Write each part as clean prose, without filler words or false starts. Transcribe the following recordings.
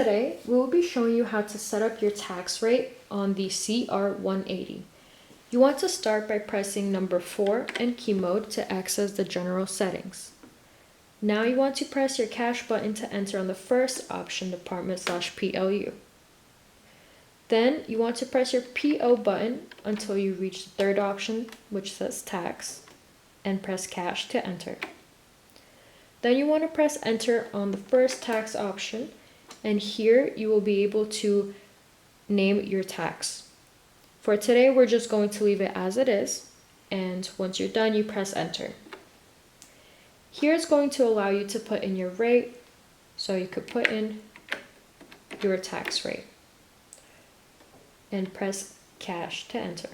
Today, we will be showing you how to set up your tax rate on the CR180. You want to start by pressing number 4 and key mode to access the general settings. Now you want to press your cash button to enter on the first option, department/PLU. Then you want to press your PO button until you reach the third option, which says tax, and press cash to enter. Then you want to press enter on the first tax option, and here you will be able to name your tax. For today, we're just going to leave it as it is, and once you're done, you press enter. Here it's going to allow you to put in your rate, so you could put in your tax rate and press cash to enter.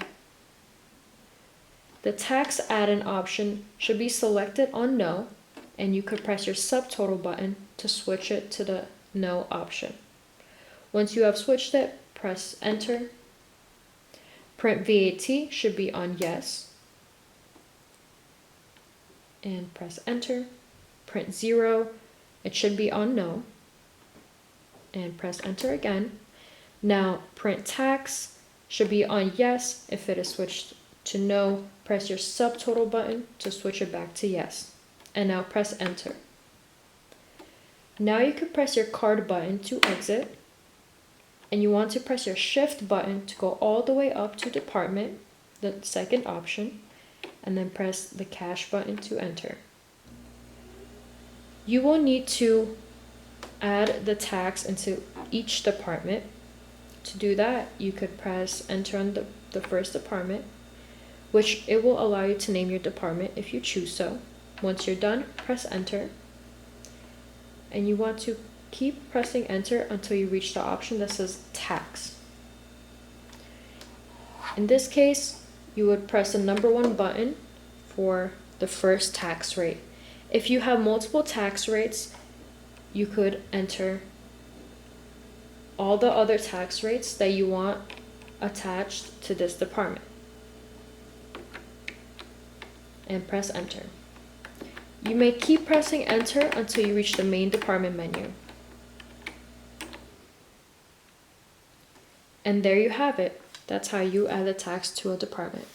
The tax add-in option should be selected on no, and you could press your subtotal button to switch it to the no option. Once you have switched it, press enter. Print VAT should be on yes, and press enter. Print 0, it should be on no, and press enter again. Now print tax should be on yes. If it is switched to no, press your subtotal button to switch it back to yes, and now press enter. Now you can press your card button to exit, and you want to press your shift button to go all the way up to department, the second option, and then press the cash button to enter. You will need to add the tax into each department. To do that, you could press enter on the first department, which it will allow you to name your department if you choose so. Once you're done, press enter. And you want to keep pressing enter until you reach the option that says tax. In this case, you would press the number 1 button for the first tax rate. If you have multiple tax rates, you could enter all the other tax rates that you want attached to this department and press enter. You may keep pressing enter until you reach the main department menu. And there you have it. That's how you add a tax to a department.